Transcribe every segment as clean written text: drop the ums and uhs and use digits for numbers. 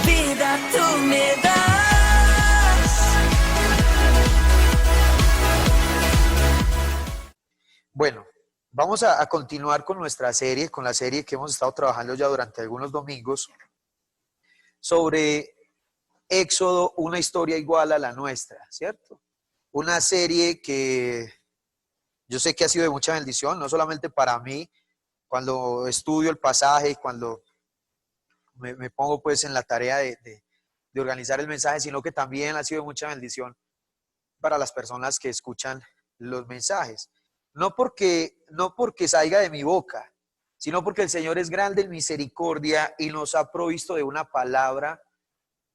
vida tú me das. Bueno, vamos a continuar con nuestra serie, con la serie que hemos estado trabajando ya durante algunos domingos, sobre Éxodo, una historia igual a la nuestra, ¿cierto? Una serie que yo sé que ha sido de mucha bendición, no solamente para mí, cuando estudio el pasaje, cuando me pongo pues en la tarea de organizar el mensaje, sino que también ha sido de mucha bendición para las personas que escuchan los mensajes. No porque salga de mi boca, sino porque el Señor es grande en misericordia y nos ha provisto de una palabra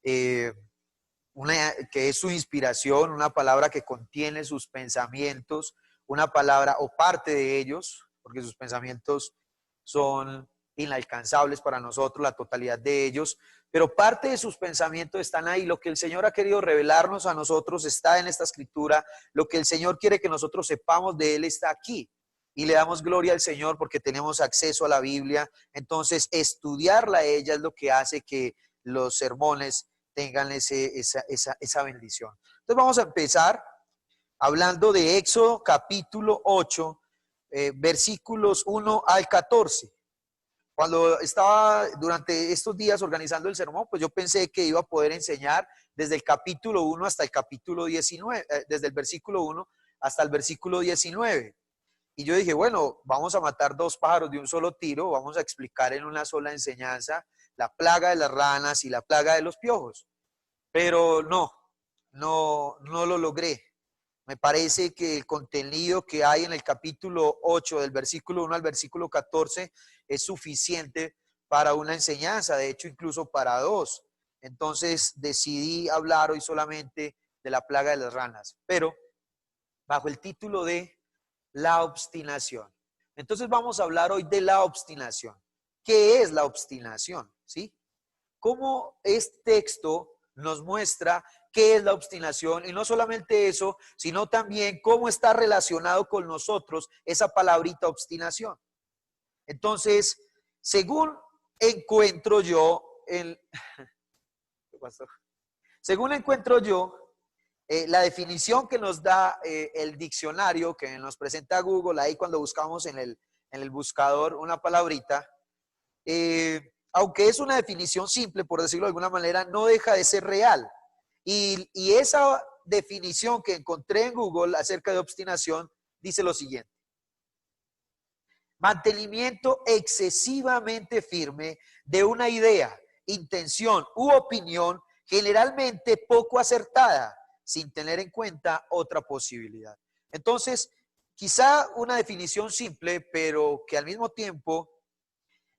eh, que es su inspiración, una palabra que contiene sus pensamientos, una palabra o parte de ellos, porque sus pensamientos son inalcanzables para nosotros, la totalidad de ellos, pero parte de sus pensamientos están ahí. Lo que el Señor ha querido revelarnos a nosotros está en esta escritura, lo que el Señor quiere que nosotros sepamos de Él está aquí. Y le damos gloria al Señor porque tenemos acceso a la Biblia. Entonces, estudiarla a ella es lo que hace que los sermones tengan esa bendición. Entonces vamos a empezar hablando de Éxodo capítulo 8, versículos 1 al 14. Cuando estaba durante estos días organizando el sermón, pues yo pensé que iba a poder enseñar desde el capítulo 1 hasta el capítulo 19, desde el versículo 1 hasta el versículo 19. Y yo dije, bueno, vamos a matar dos pájaros de un solo tiro, vamos a explicar en una sola enseñanza la plaga de las ranas y la plaga de los piojos. Pero no lo logré. Me parece que el contenido que hay en el capítulo 8, del versículo 1 al versículo 14, es suficiente para una enseñanza, de hecho incluso para dos. Entonces decidí hablar hoy solamente de la plaga de las ranas, pero bajo el título de la obstinación. Entonces vamos a hablar hoy de la obstinación. ¿Qué es la obstinación? ¿Sí? ¿Cómo este texto nos muestra qué es la obstinación? Y no solamente eso, sino también cómo está relacionado con nosotros esa palabrita obstinación. Entonces, según encuentro yo, ¿qué pasó? Según encuentro yo, la definición que nos da el diccionario que nos presenta Google, ahí cuando buscamos en el buscador una palabrita, aunque es una definición simple, por decirlo de alguna manera, no deja de ser real. Y esa definición que encontré en Google acerca de obstinación dice lo siguiente: mantenimiento excesivamente firme de una idea, intención u opinión generalmente poco acertada, sin tener en cuenta otra posibilidad. Entonces, quizá una definición simple, pero que al mismo tiempo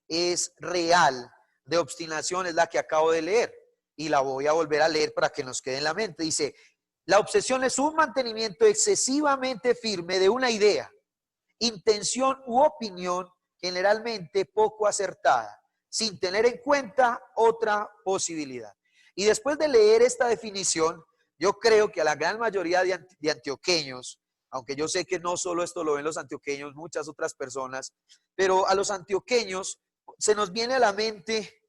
es real, de obstinación, es la que acabo de leer. Y la voy a volver a leer para que nos quede en la mente. Dice, la obsesión es un mantenimiento excesivamente firme de una idea, intención u opinión generalmente poco acertada, sin tener en cuenta otra posibilidad. Y después de leer esta definición, yo creo que a la gran mayoría de antioqueños, aunque yo sé que no solo esto lo ven los antioqueños, muchas otras personas, pero a los antioqueños se nos viene a la mente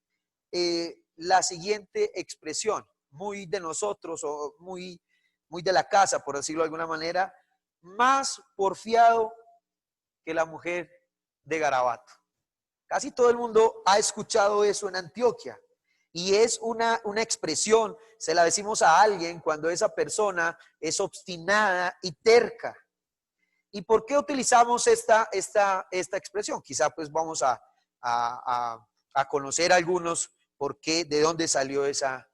la siguiente expresión, muy de nosotros o muy de la casa, por decirlo de alguna manera: más porfiado que la mujer de Garabato. Casi todo el mundo ha escuchado eso en Antioquia y es una expresión, se la decimos a alguien cuando esa persona es obstinada y terca. ¿Y por qué utilizamos esta expresión? Quizá pues vamos a conocer algunos por qué, de dónde salió esa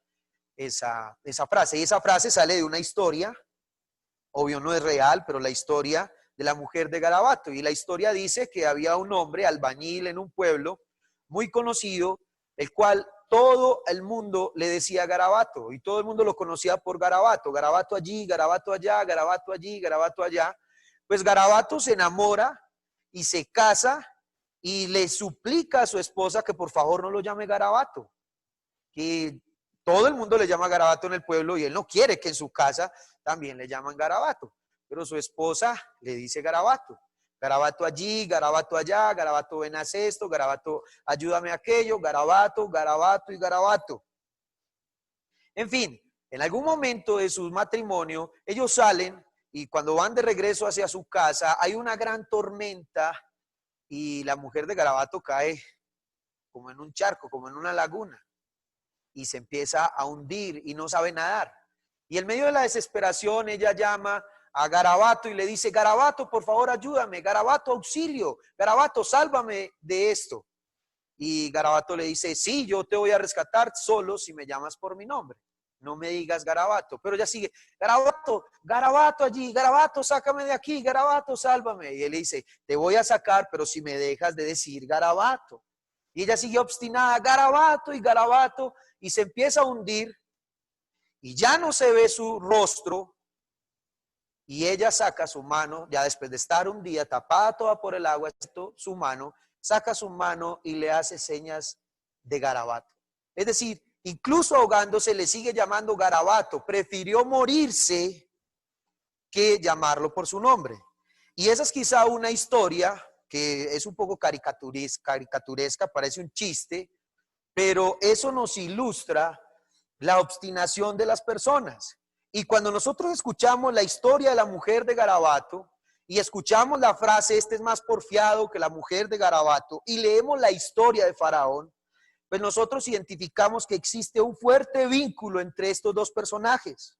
frase. Y esa frase sale de una historia, obvio no es real, pero la historia de la mujer de Garabato. Y la historia dice que había un hombre albañil en un pueblo muy conocido, el cual todo el mundo le decía Garabato y todo el mundo lo conocía por Garabato. Garabato allí, Garabato allá, Garabato allí, Garabato allá. Pues Garabato se enamora y se casa y le suplica a su esposa que por favor no lo llame Garabato, que todo el mundo le llama Garabato en el pueblo y él no quiere que en su casa también le llaman Garabato, pero su esposa le dice Garabato. Garabato allí, Garabato allá, Garabato ven a hacer esto, Garabato ayúdame a aquello, Garabato, Garabato y Garabato. En fin, en algún momento de su matrimonio, ellos salen y cuando van de regreso hacia su casa, hay una gran tormenta y la mujer de Garabato cae como en un charco, como en una laguna, y se empieza a hundir y no sabe nadar. Y en medio de la desesperación, ella llama a Garabato y le dice: Garabato, por favor, ayúdame. Garabato, auxilio. Garabato, sálvame de esto. Y Garabato le dice: sí, yo te voy a rescatar solo si me llamas por mi nombre. No me digas Garabato. Pero ella sigue: Garabato, Garabato allí, Garabato, sácame de aquí, Garabato, sálvame. Y él le dice: te voy a sacar, pero si me dejas de decir Garabato. Y ella sigue obstinada: Garabato y Garabato, y se empieza a hundir y ya no se ve su rostro. Y ella saca su mano, ya después de estar un día tapada toda por el agua, su mano, saca su mano y le hace señas de Garabato. Es decir, incluso ahogándose le sigue llamando Garabato. Prefirió morirse que llamarlo por su nombre. Y esa es quizá una historia que es un poco caricaturesca, parece un chiste, pero eso nos ilustra la obstinación de las personas. Y cuando nosotros escuchamos la historia de la mujer de Garabato y escuchamos la frase: este es más porfiado que la mujer de Garabato, y leemos la historia de Faraón, pues nosotros identificamos que existe un fuerte vínculo entre estos dos personajes.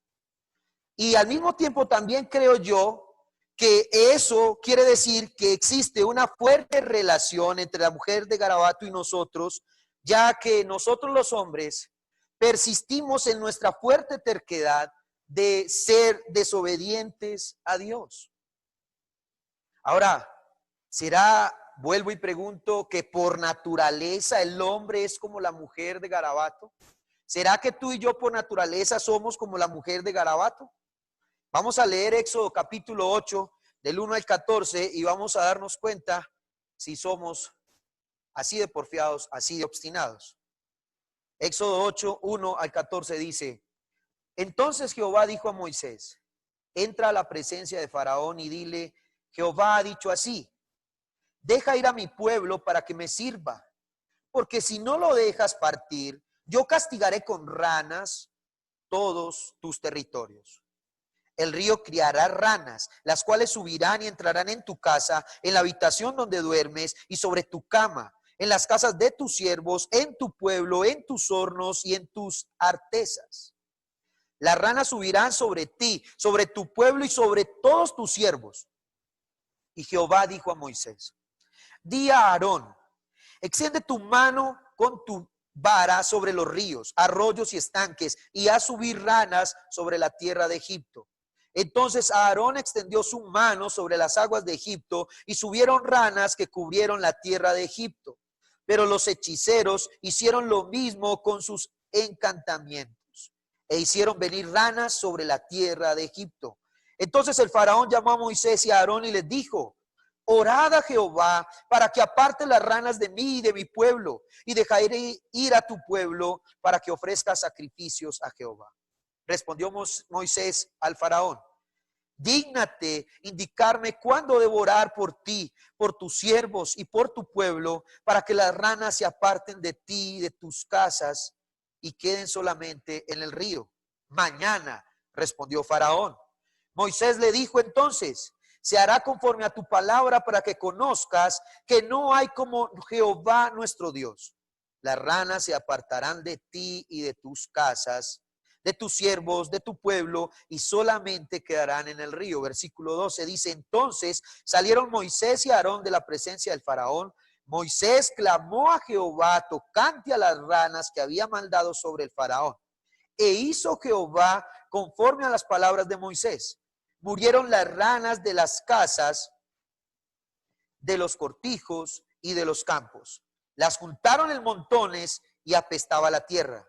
Y al mismo tiempo también creo yo que eso quiere decir que existe una fuerte relación entre la mujer de Garabato y nosotros, ya que nosotros los hombres persistimos en nuestra fuerte terquedad de ser desobedientes a Dios. Ahora, ¿será, vuelvo y pregunto, que por naturaleza el hombre es como la mujer de Garabato? ¿Será que tú y yo por naturaleza somos como la mujer de Garabato? Vamos a leer Éxodo capítulo 8, del 1 al 14, y vamos a darnos cuenta si somos así de porfiados, así de obstinados. Éxodo 8, 1 al 14 dice: entonces Jehová dijo a Moisés: entra a la presencia de Faraón y dile: Jehová ha dicho así, deja ir a mi pueblo para que me sirva, porque si no lo dejas partir, yo castigaré con ranas todos tus territorios. El río criará ranas, las cuales subirán y entrarán en tu casa, en la habitación donde duermes y sobre tu cama, en las casas de tus siervos, en tu pueblo, en tus hornos y en tus artesas. Las ranas subirán sobre ti, sobre tu pueblo y sobre todos tus siervos. Y Jehová dijo a Moisés: di a Aarón: extiende tu mano con tu vara sobre los ríos, arroyos y estanques, y haz subir ranas sobre la tierra de Egipto. Entonces Aarón extendió su mano sobre las aguas de Egipto, y subieron ranas que cubrieron la tierra de Egipto. Pero los hechiceros hicieron lo mismo con sus encantamientos, e hicieron venir ranas sobre la tierra de Egipto. Entonces el faraón llamó a Moisés y a Aarón y les dijo: orad a Jehová para que aparte las ranas de mí y de mi pueblo, y dejaré ir a tu pueblo para que ofrezca sacrificios a Jehová. Respondió Moisés al faraón: dígnate indicarme cuándo debo orar por ti, por tus siervos y por tu pueblo, para que las ranas se aparten de ti y de tus casas y queden solamente en el río. Mañana, respondió Faraón. Moisés le dijo entonces: se hará conforme a tu palabra, para que conozcas que no hay como Jehová nuestro Dios. Las ranas se apartarán de ti y de tus casas, de tus siervos, de tu pueblo, y solamente quedarán en el río. Versículo 12 dice: entonces salieron Moisés y Aarón de la presencia del faraón. Moisés clamó a Jehová tocante a las ranas que había mandado sobre el faraón. E hizo Jehová conforme a las palabras de Moisés. Murieron las ranas de las casas, de los cortijos y de los campos. Las juntaron en montones y apestaba la tierra.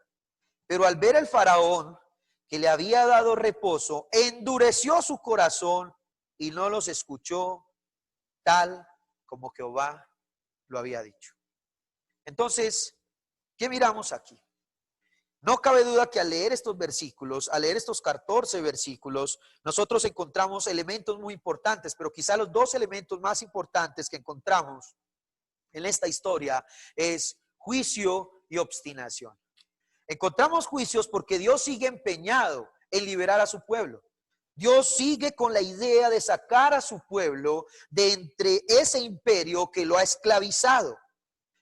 Pero al ver el faraón que le había dado reposo, endureció su corazón y no los escuchó, tal como Jehová lo había dicho. Entonces, ¿qué miramos aquí? No cabe duda que al leer estos versículos, al leer estos 14 versículos, nosotros encontramos elementos muy importantes, pero quizá los dos elementos más importantes que encontramos en esta historia es juicio y obstinación. Encontramos juicios porque Dios sigue empeñado en liberar a su pueblo. Dios sigue con la idea de sacar a su pueblo de entre ese imperio que lo ha esclavizado.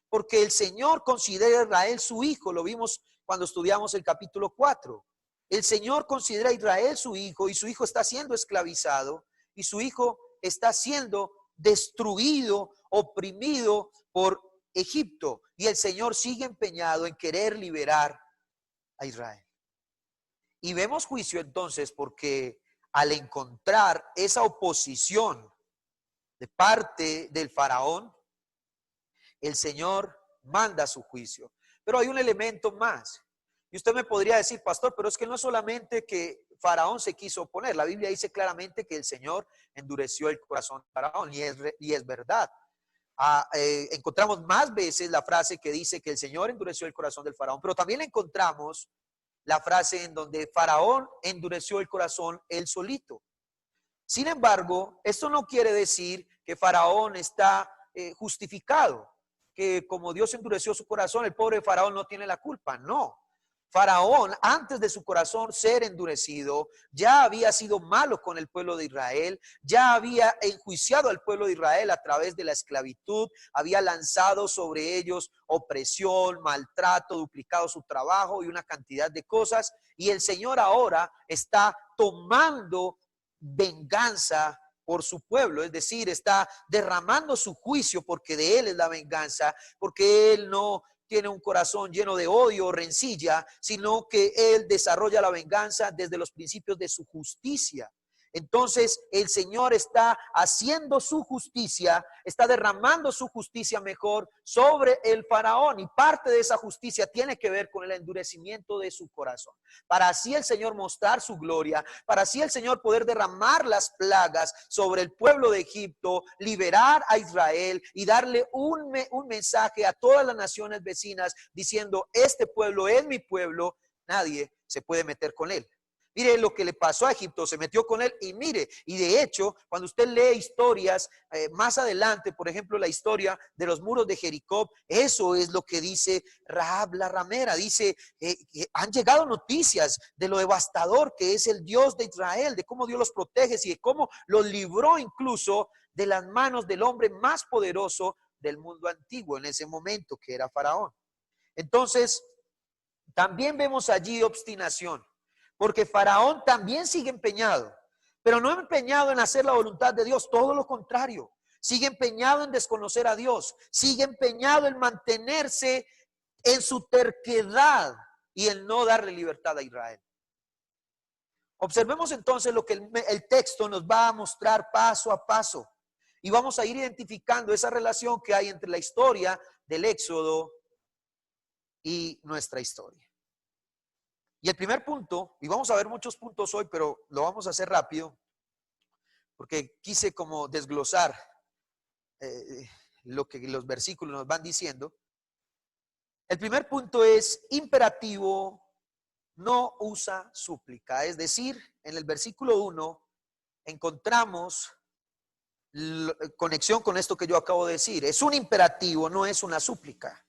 Porque el Señor considera a Israel su hijo, lo vimos cuando estudiamos el capítulo 4. El Señor considera a Israel su hijo y su hijo está siendo esclavizado y su hijo está siendo destruido, oprimido por Egipto. Y el Señor sigue empeñado en querer liberar a Israel. Y vemos juicio entonces porque al encontrar esa oposición de parte del faraón, el Señor manda su juicio. Pero hay un elemento más. Y usted me podría decir, pastor, pero es que no es solamente que Faraón se quiso oponer. La Biblia dice claramente que el Señor endureció el corazón de Faraón y es verdad. Encontramos más veces la frase que dice que el Señor endureció el corazón del Faraón, pero también encontramos la frase en donde Faraón endureció el corazón él solito. Sin embargo, esto no quiere decir que Faraón está justificado, que como Dios endureció su corazón, el pobre Faraón no tiene la culpa. No. Faraón, antes de su corazón ser endurecido, ya había sido malo con el pueblo de Israel, ya había enjuiciado al pueblo de Israel a través de la esclavitud, había lanzado sobre ellos opresión, maltrato, duplicado su trabajo y una cantidad de cosas. Y el Señor ahora está tomando venganza por su pueblo, es decir, está derramando su juicio porque de él es la venganza, porque él no tiene un corazón lleno de odio o rencilla, sino que él desarrolla la venganza desde los principios de su justicia. Entonces el Señor está haciendo su justicia, está derramando su justicia mejor sobre el faraón, y parte de esa justicia tiene que ver con el endurecimiento de su corazón, para así el Señor mostrar su gloria, para así el Señor poder derramar las plagas sobre el pueblo de Egipto, liberar a Israel y darle un mensaje a todas las naciones vecinas diciendo: este pueblo es mi pueblo, nadie se puede meter con él. Mire lo que le pasó a Egipto, se metió con él y mire, y de hecho, cuando usted lee historias más adelante, por ejemplo, la historia de los muros de Jericó, eso es lo que dice Rahab la ramera. Dice, han llegado noticias de lo devastador que es el Dios de Israel, de cómo Dios los protege y de cómo los libró incluso de las manos del hombre más poderoso del mundo antiguo en ese momento, que era Faraón. Entonces, también vemos allí obstinación. Porque Faraón también sigue empeñado, pero no empeñado en hacer la voluntad de Dios, todo lo contrario. Sigue empeñado en desconocer a Dios, sigue empeñado en mantenerse en su terquedad y en no darle libertad a Israel. Observemos entonces lo que el texto nos va a mostrar paso a paso. Y vamos a ir identificando esa relación que hay entre la historia del Éxodo y nuestra historia. Y el primer punto, y vamos a ver muchos puntos hoy, pero lo vamos a hacer rápido, porque quise como desglosar lo que los versículos nos van diciendo. El primer punto es: imperativo no usa súplica. Es decir, en el versículo 1 encontramos conexión con esto que yo acabo de decir. Es un imperativo, no es una súplica.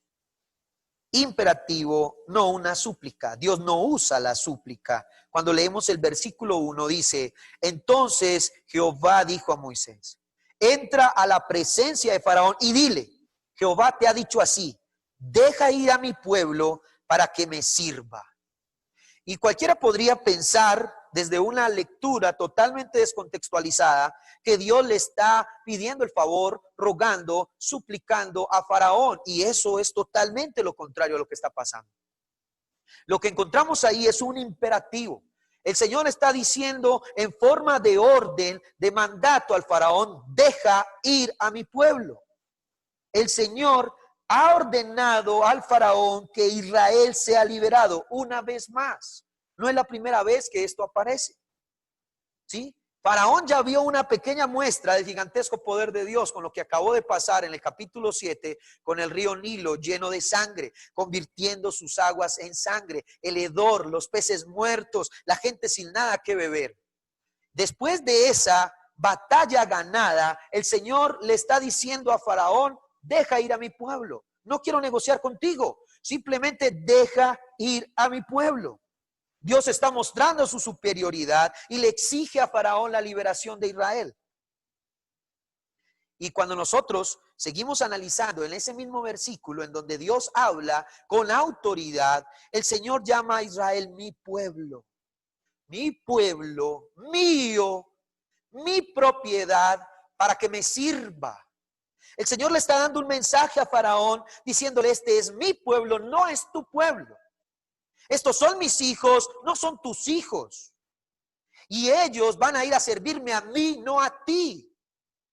Imperativo, no una súplica. Dios no usa la súplica. Cuando leemos el versículo 1 dice: entonces Jehová dijo a Moisés: entra a la presencia de Faraón y dile: Jehová te ha dicho así, deja ir a mi pueblo para que me sirva. Y cualquiera podría pensar desde una lectura totalmente descontextualizada que Dios le está pidiendo el favor, rogando, suplicando a Faraón, y eso es totalmente lo contrario a lo que está pasando. Lo que encontramos ahí es un imperativo. El Señor está diciendo en forma de orden, de mandato al Faraón: deja ir a mi pueblo. El Señor ha ordenado al Faraón que Israel sea liberado una vez más. No es la primera vez que esto aparece, ¿sí? Faraón ya vio una pequeña muestra del gigantesco poder de Dios con lo que acabó de pasar en el capítulo 7 con el río Nilo lleno de sangre, convirtiendo sus aguas en sangre, el hedor, los peces muertos, la gente sin nada que beber. Después de esa batalla ganada, el Señor le está diciendo a Faraón: deja ir a mi pueblo, no quiero negociar contigo. Simplemente deja ir a mi pueblo. Dios está mostrando su superioridad y le exige a Faraón la liberación de Israel. Y cuando nosotros seguimos analizando en ese mismo versículo en donde Dios habla con autoridad, el Señor llama a Israel mi pueblo, mío, mi propiedad, para que me sirva. El Señor le está dando un mensaje a Faraón diciéndole: este es mi pueblo, no es tu pueblo. Estos son mis hijos, no son tus hijos. Y ellos van a ir a servirme a mí, no a ti.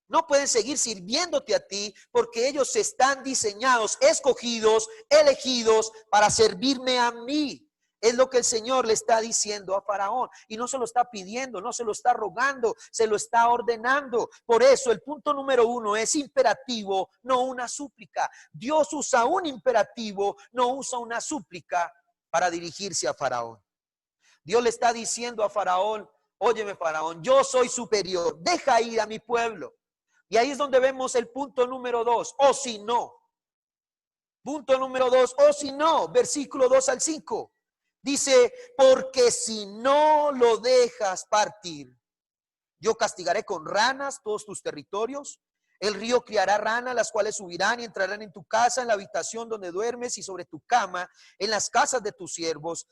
No pueden seguir sirviéndote a ti porque ellos están diseñados, escogidos, elegidos para servirme a mí. Es lo que el Señor le está diciendo a Faraón. Y no se lo está pidiendo, no se lo está rogando, se lo está ordenando. Por eso el punto número 1 es imperativo, no una súplica. Dios usa un imperativo, no usa una súplica para dirigirse a Faraón. Dios le está diciendo a Faraón: óyeme, Faraón, yo soy superior, deja ir a mi pueblo. Y ahí es donde vemos el punto número 2, o si no. Punto número 2, o si no, versículo 2 al 5. Dice: porque si no lo dejas partir, yo castigaré con ranas todos tus territorios. El río criará ranas, las cuales subirán y entrarán en tu casa, en la habitación donde duermes y sobre tu cama, en las casas de tus siervos,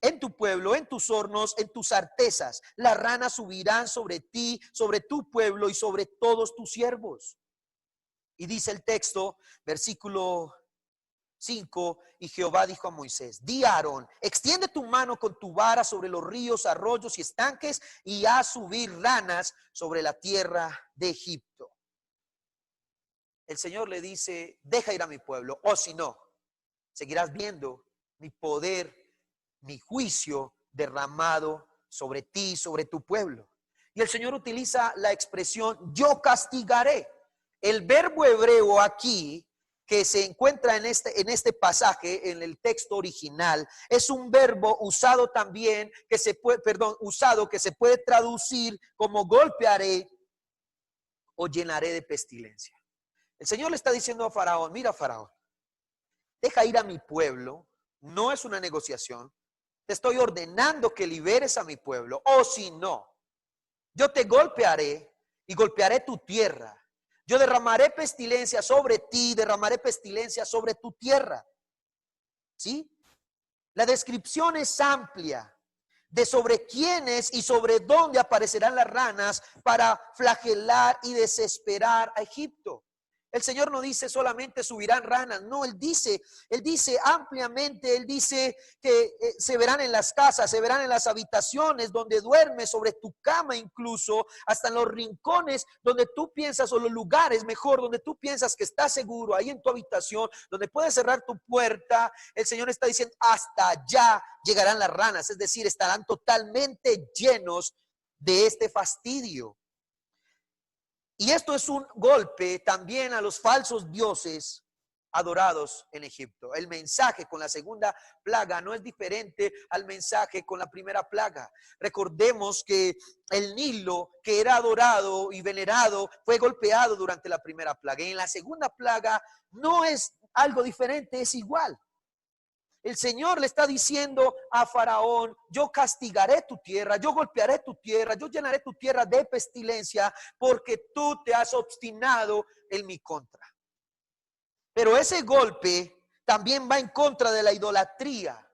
en tu pueblo, en tus hornos, en tus artesas. Las ranas subirán sobre ti, sobre tu pueblo y sobre todos tus siervos. Y dice el texto, versículo 5, y Jehová dijo a Moisés: di a Aarón, extiende tu mano con tu vara sobre los ríos, arroyos y estanques, y haz subir ranas sobre la tierra de Egipto. El Señor le dice: deja ir a mi pueblo, o si no, seguirás viendo mi poder, mi juicio derramado sobre ti, sobre tu pueblo. Y el Señor utiliza la expresión yo castigaré. El verbo hebreo aquí que se encuentra en este pasaje, en el texto original, es un verbo usado también que se puede traducir como golpearé o llenaré de pestilencia. El Señor le está diciendo a Faraón: mira, Faraón, deja ir a mi pueblo, no es una negociación. Te estoy ordenando que liberes a mi pueblo, o si no, yo te golpearé y golpearé tu tierra. Yo derramaré pestilencia sobre ti, derramaré pestilencia sobre tu tierra. ¿Sí? La descripción es amplia de sobre quiénes y sobre dónde aparecerán las ranas para flagelar y desesperar a Egipto. El Señor no dice solamente subirán ranas, no, Él dice ampliamente, Él dice que se verán en las casas, se verán en las habitaciones donde duermes, sobre tu cama incluso, hasta en los rincones donde tú piensas, o los lugares mejor, donde tú piensas que estás seguro, ahí en tu habitación, donde puedes cerrar tu puerta. El Señor está diciendo: hasta allá llegarán las ranas, es decir, estarán totalmente llenos de este fastidio. Y esto es un golpe también a los falsos dioses adorados en Egipto. El mensaje con la segunda plaga no es diferente al mensaje con la primera plaga. Recordemos que el Nilo, que era adorado y venerado, fue golpeado durante la primera plaga. Y en la segunda plaga no es algo diferente, es igual. El Señor le está diciendo a Faraón: yo castigaré tu tierra, yo golpearé tu tierra, yo llenaré tu tierra de pestilencia, porque tú te has obstinado en mi contra. Pero ese golpe también va en contra de la idolatría.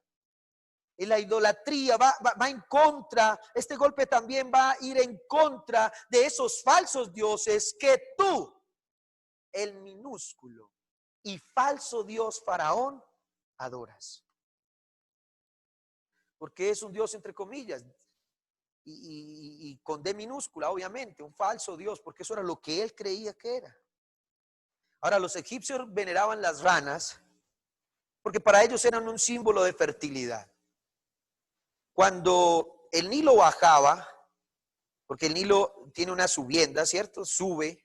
Y la idolatría va en contra, este golpe también va a ir en contra de esos falsos dioses que tú, el minúsculo y falso Dios Faraón, adoras. Porque es un Dios entre comillas y con D minúscula, obviamente, un falso Dios, porque eso era lo que él creía que era. Ahora, los egipcios veneraban las ranas porque para ellos eran un símbolo de fertilidad. Cuando el Nilo bajaba, porque el Nilo tiene una subienda, ¿cierto? Sube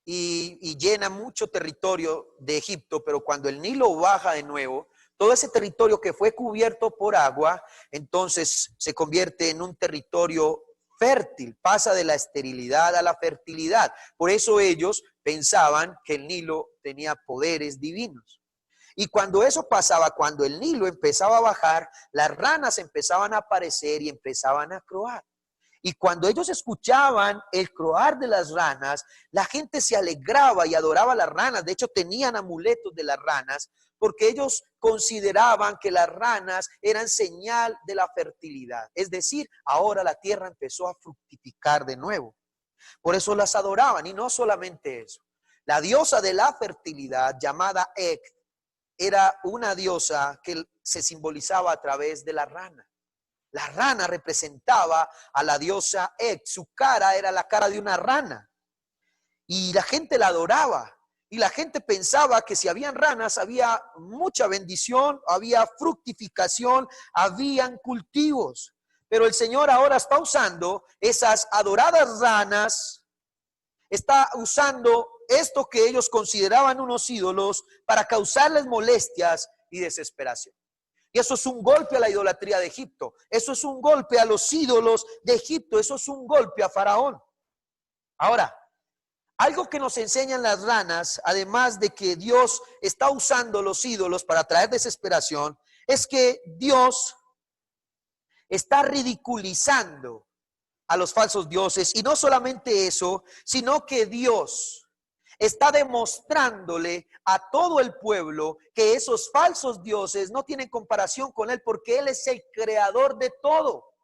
y llena mucho territorio de Egipto, pero cuando el Nilo baja de nuevo, todo ese territorio que fue cubierto por agua, entonces se convierte en un territorio fértil, pasa de la esterilidad a la fertilidad. Por eso ellos pensaban que el Nilo tenía poderes divinos. Y cuando eso pasaba, cuando el Nilo empezaba a bajar, las ranas empezaban a aparecer y empezaban a croar. Y cuando ellos escuchaban el croar de las ranas, la gente se alegraba y adoraba a las ranas. De hecho, tenían amuletos de las ranas porque ellos consideraban que las ranas eran señal de la fertilidad. Es decir, ahora la tierra empezó a fructificar de nuevo. Por eso las adoraban. Y no solamente eso. La diosa de la fertilidad, llamada Ek, era una diosa que se simbolizaba a través de la rana. La rana representaba a la diosa Ek. Su cara era la cara de una rana. Y la gente la adoraba. Y la gente pensaba que si habían ranas, había mucha bendición, había fructificación, habían cultivos. Pero el Señor ahora está usando esas adoradas ranas, está usando esto que ellos consideraban unos ídolos para causarles molestias y desesperación. Y eso es un golpe a la idolatría de Egipto. Eso es un golpe a los ídolos de Egipto. Eso es un golpe a Faraón. Ahora, algo que nos enseñan las ranas, además de que Dios está usando los ídolos para traer desesperación, es que Dios está ridiculizando a los falsos dioses. Y no solamente eso, sino que Dios está demostrándole a todo el pueblo que esos falsos dioses no tienen comparación con Él, porque Él es el creador de todo.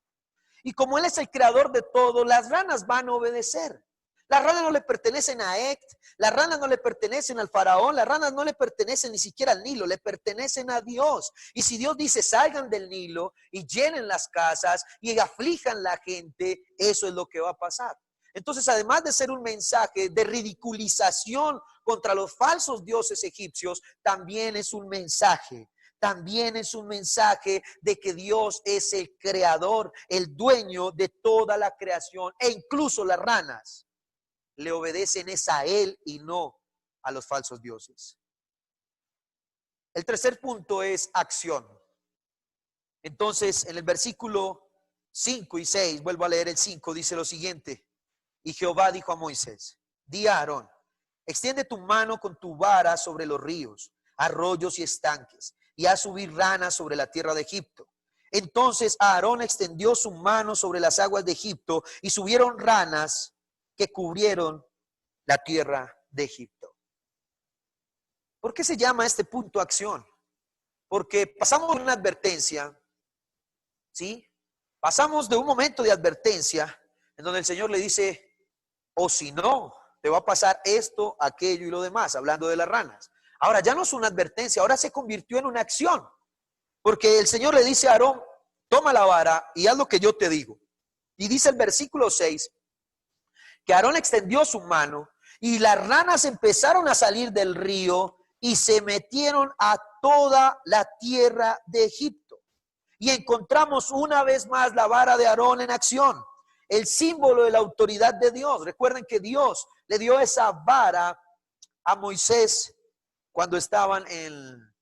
Y como Él es el creador de todo, las ranas van a obedecer. Las ranas no le pertenecen a Ek, las ranas no le pertenecen al faraón, las ranas no le pertenecen ni siquiera al Nilo, le pertenecen a Dios. Y si Dios dice salgan del Nilo y llenen las casas y aflijan la gente, eso es lo que va a pasar. Entonces, además de ser un mensaje de ridiculización contra los falsos dioses egipcios, también es un mensaje. También es un mensaje de que Dios es el creador, el dueño de toda la creación, e incluso las ranas le obedecen es a Él y no a los falsos dioses. El tercer punto es acción. Entonces, en el versículo 5 y 6, vuelvo a leer el 5, dice lo siguiente: y Jehová dijo a Moisés, di a Aarón, extiende tu mano con tu vara sobre los ríos, arroyos y estanques, y haz subir ranas sobre la tierra de Egipto. Entonces Aarón extendió su mano sobre las aguas de Egipto, y subieron ranas que cubrieron la tierra de Egipto. ¿Por qué se llama este punto acción? Porque pasamos de una advertencia, ¿sí? Pasamos de un momento de advertencia en donde el Señor le dice, o si no, te va a pasar esto, aquello y lo demás, hablando de las ranas. Ahora ya no es una advertencia, ahora se convirtió en una acción. Porque el Señor le dice a Aarón, toma la vara y haz lo que yo te digo. Y dice el versículo 6, que Aarón extendió su mano y las ranas empezaron a salir del río y se metieron a toda la tierra de Egipto. Y encontramos una vez más la vara de Aarón en acción, el símbolo de la autoridad de Dios. Recuerden que Dios le dio esa vara a Moisés cuando estaban en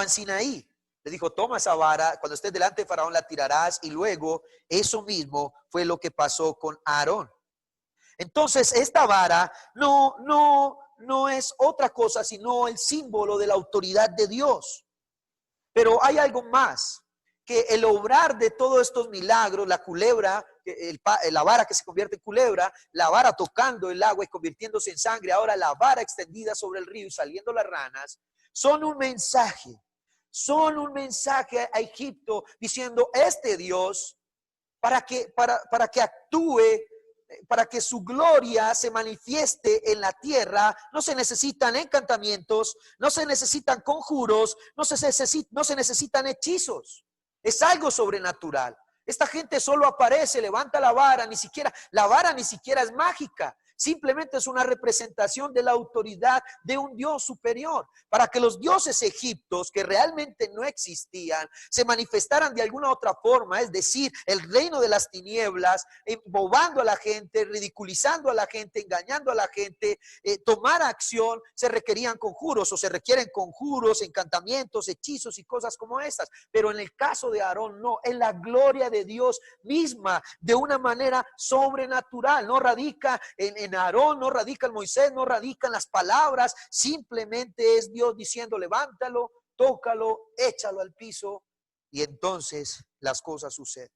Sinaí. Le dijo, toma esa vara, cuando estés delante de Faraón la tirarás, y luego eso mismo fue lo que pasó con Aarón. Entonces esta vara no es otra cosa sino el símbolo de la autoridad de Dios. Pero hay algo más, que el obrar de todos estos milagros, la culebra, la vara que se convierte en culebra, la vara tocando el agua y convirtiéndose en sangre, ahora la vara extendida sobre el río y saliendo las ranas, son un mensaje a Egipto diciendo, este Dios, para que actúe, para que su gloria se manifieste en la tierra, no se necesitan encantamientos, no se necesitan conjuros, no se necesitan hechizos. Es algo sobrenatural. Esta gente solo aparece, levanta la vara ni siquiera es mágica. Simplemente es una representación de la autoridad de un Dios superior, para que los dioses egipcios que realmente no existían se manifestaran de alguna otra forma, es decir, el reino de las tinieblas, embobando a la gente, ridiculizando a la gente, engañando a la gente, tomar acción, se requerían conjuros o se requieren conjuros, encantamientos, hechizos y cosas como estas. Pero en el caso de Aarón no, es la gloria de Dios misma de una manera sobrenatural, no radica en en Aarón, no radica en Moisés, no radica en las palabras, simplemente es Dios diciendo, levántalo, tócalo, échalo al piso, y entonces las cosas suceden.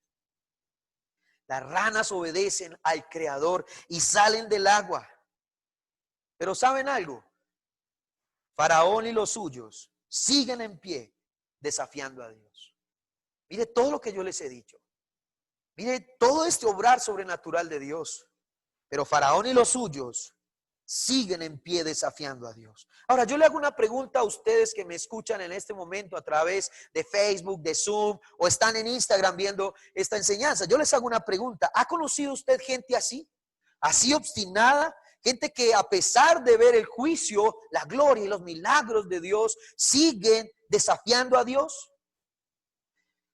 Las ranas obedecen al Creador y salen del agua. Pero ¿saben algo? Faraón y los suyos siguen en pie desafiando a Dios. Mire todo lo que yo les he dicho. Mire todo este obrar sobrenatural de Dios. Pero Faraón y los suyos siguen en pie desafiando a Dios. Ahora, yo le hago una pregunta a ustedes que me escuchan en este momento a través de Facebook, de Zoom, o están en Instagram viendo esta enseñanza. Yo les hago una pregunta. ¿Ha conocido usted gente así? Así obstinada, gente que a pesar de ver el juicio, la gloria y los milagros de Dios, siguen desafiando a Dios.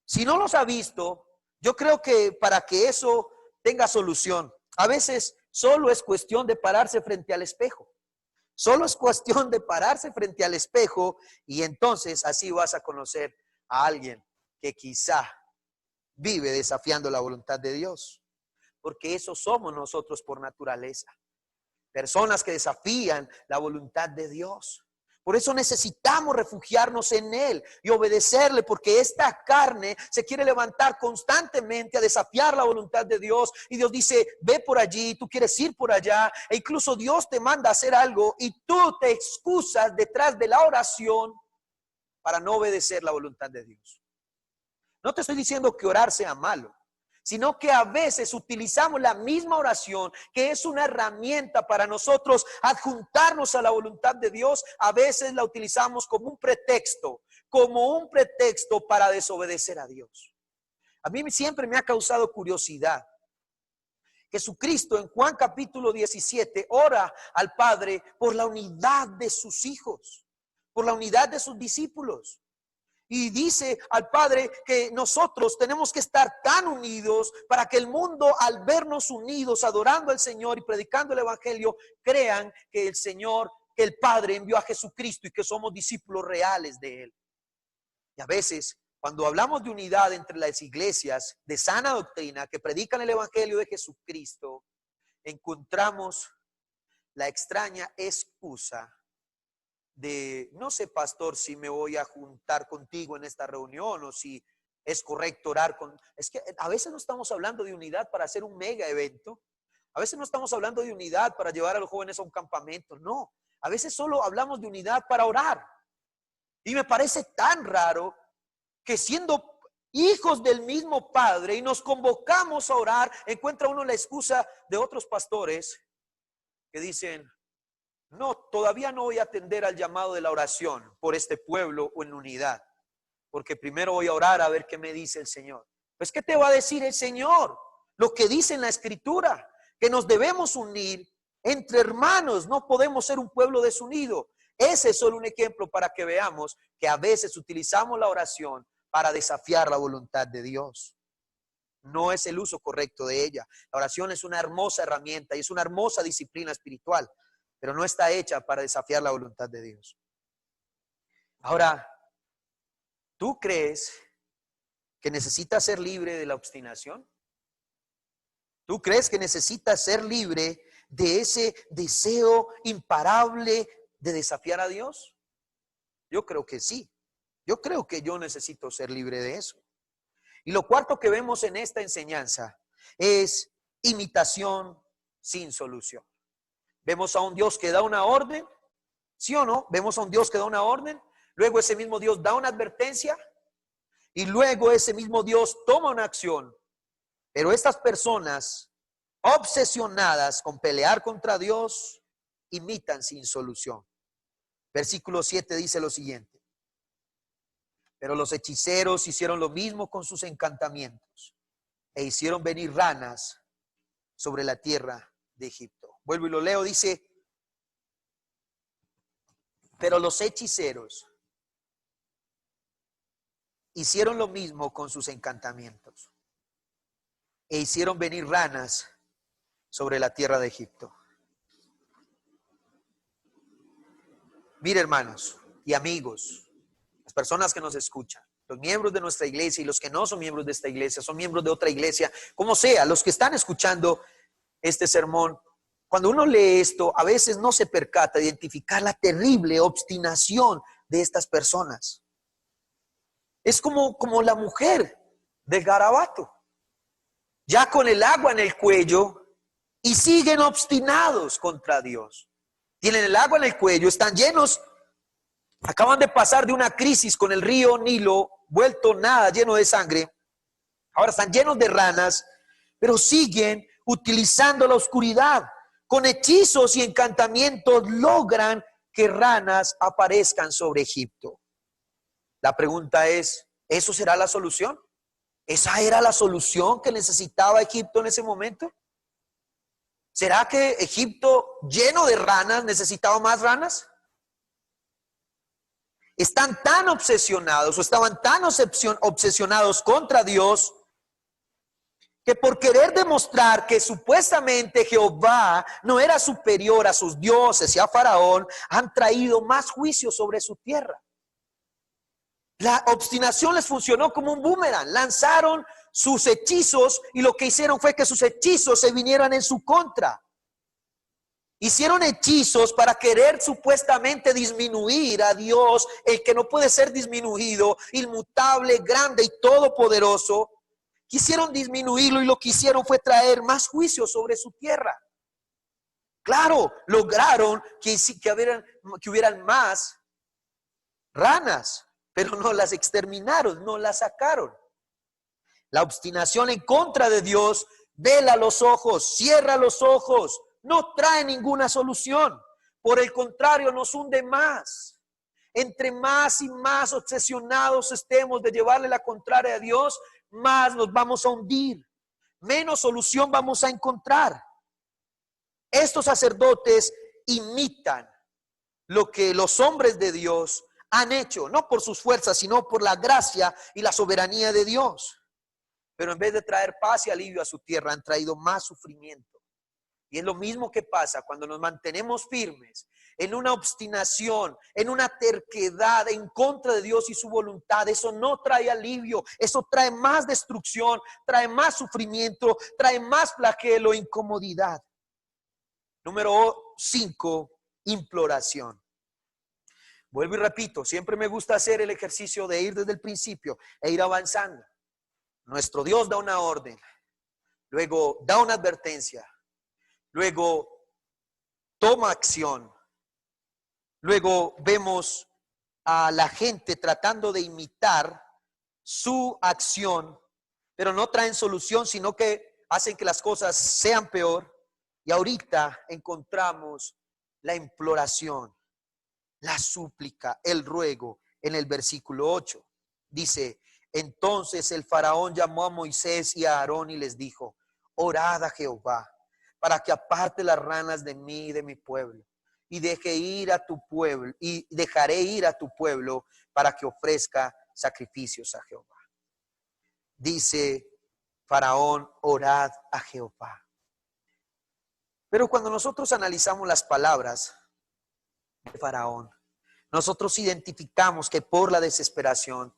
Si no los ha visto, yo creo que para que eso tenga solución, a veces solo es cuestión de pararse frente al espejo. Solo es cuestión de pararse frente al espejo y entonces así vas a conocer a alguien que quizá vive desafiando la voluntad de Dios. Porque eso somos nosotros por naturaleza. Personas que desafían la voluntad de Dios. Por eso necesitamos refugiarnos en Él y obedecerle, porque esta carne se quiere levantar constantemente a desafiar la voluntad de Dios. Y Dios dice, ve por allí, tú quieres ir por allá. E incluso Dios te manda a hacer algo y tú te excusas detrás de la oración para no obedecer la voluntad de Dios. No te estoy diciendo que orar sea malo, sino que a veces utilizamos la misma oración, que es una herramienta para nosotros adjuntarnos a la voluntad de Dios. A veces la utilizamos como un pretexto para desobedecer a Dios. A mí siempre me ha causado curiosidad. Jesucristo en Juan capítulo 17 ora al Padre por la unidad de sus hijos, por la unidad de sus discípulos. Y dice al Padre que nosotros tenemos que estar tan unidos para que el mundo, al vernos unidos, adorando al Señor y predicando el Evangelio, crean que el Señor, que el Padre envió a Jesucristo y que somos discípulos reales de Él. Y a veces, cuando hablamos de unidad entre las iglesias de sana doctrina que predican el Evangelio de Jesucristo, encontramos la extraña excusa de, no sé, pastor, si me voy a juntar contigo en esta reunión o si es correcto orar con... Es que a veces no estamos hablando de unidad para hacer un mega evento. A veces no estamos hablando de unidad para llevar a los jóvenes a un campamento. No, a veces solo hablamos de unidad para orar. Y me parece tan raro que siendo hijos del mismo Padre y nos convocamos a orar, encuentra uno la excusa de otros pastores que dicen, no, todavía no voy a atender al llamado de la oración por este pueblo o en unidad, porque primero voy a orar a ver qué me dice el Señor. Pues, ¿qué te va a decir el Señor? Lo que dice en la Escritura, que nos debemos unir entre hermanos, no podemos ser un pueblo desunido. Ese es solo un ejemplo para que veamos que a veces utilizamos la oración para desafiar la voluntad de Dios. No es el uso correcto de ella. La oración es una hermosa herramienta y es una hermosa disciplina espiritual, pero no está hecha para desafiar la voluntad de Dios. Ahora, ¿tú crees que necesitas ser libre de la obstinación? ¿Tú crees que necesitas ser libre de ese deseo imparable de desafiar a Dios? Yo creo que sí. Yo creo que yo necesito ser libre de eso. Y lo cuarto que vemos en esta enseñanza es imitación sin solución. Vemos a un Dios que da una orden, ¿sí o no? Vemos a un Dios que da una orden, luego ese mismo Dios da una advertencia y luego ese mismo Dios toma una acción. Pero estas personas obsesionadas con pelear contra Dios imitan sin solución. Versículo 7 dice lo siguiente: pero los hechiceros hicieron lo mismo con sus encantamientos e hicieron venir ranas sobre la tierra de Egipto. Vuelvo y lo leo, dice, pero los hechiceros hicieron lo mismo con sus encantamientos e hicieron venir ranas sobre la tierra de Egipto. Mire, hermanos y amigos, las personas que nos escuchan, los miembros de nuestra iglesia y los que no son miembros de esta iglesia, son miembros de otra iglesia, como sea, los que están escuchando este sermón, Cuando uno lee esto, a veces no se percata de identificar la terrible obstinación de estas personas. Es como la mujer del garabato, ya con el agua en el cuello y siguen obstinados contra Dios. Tienen el agua en el cuello, están llenos, acaban de pasar de una crisis con el río Nilo, vuelto nada, lleno de sangre. Ahora están llenos de ranas, pero siguen utilizando la oscuridad. Con hechizos y encantamientos logran que ranas aparezcan sobre Egipto. La pregunta es, ¿eso será la solución? ¿Esa era la solución que necesitaba Egipto en ese momento? ¿Será que Egipto, lleno de ranas, necesitaba más ranas? Están tan obsesionados o estaban tan obsesionados contra Dios que por querer demostrar que supuestamente Jehová no era superior a sus dioses y a Faraón, han traído más juicio sobre su tierra. La obstinación les funcionó como un boomerang. Lanzaron sus hechizos y lo que hicieron fue que sus hechizos se vinieran en su contra. Hicieron hechizos para querer supuestamente disminuir a Dios, el que no puede ser disminuido, inmutable, grande y todopoderoso. Quisieron disminuirlo y lo que hicieron fue traer más juicio sobre su tierra. Claro, lograron que hubieran más ranas, pero no las exterminaron, no las sacaron. La obstinación en contra de Dios vela los ojos, cierra los ojos, no trae ninguna solución. Por el contrario, nos hunde más. Entre más y más obsesionados estemos de llevarle la contraria a Dios, más nos vamos a hundir, menos solución vamos a encontrar. Estos sacerdotes imitan lo que los hombres de Dios han hecho, no por sus fuerzas, sino por la gracia y la soberanía de Dios. Pero en vez de traer paz y alivio a su tierra, han traído más sufrimiento. Y es lo mismo que pasa cuando nos mantenemos firmes en una obstinación, en una terquedad en contra de Dios y su voluntad. Eso no trae alivio, eso trae más destrucción, trae más sufrimiento, trae más flagelo e incomodidad. Número 5, imploración. Vuelvo y repito, siempre me gusta hacer el ejercicio de ir desde el principio e ir avanzando. Nuestro Dios da una orden, luego da una advertencia, luego toma acción. Luego vemos a la gente tratando de imitar su acción, pero no traen solución, sino que hacen que las cosas sean peor. Y ahorita encontramos la imploración, la súplica, el ruego en el versículo 8. Dice, entonces el faraón llamó a Moisés y a Aarón y les dijo, orad a Jehová para que aparte las ranas de mí y de mi pueblo, y deje ir a tu pueblo, y dejaré ir a tu pueblo para que ofrezca sacrificios a Jehová. Dice Faraón, orad a Jehová. Pero cuando nosotros analizamos las palabras de Faraón, nosotros identificamos que por la desesperación,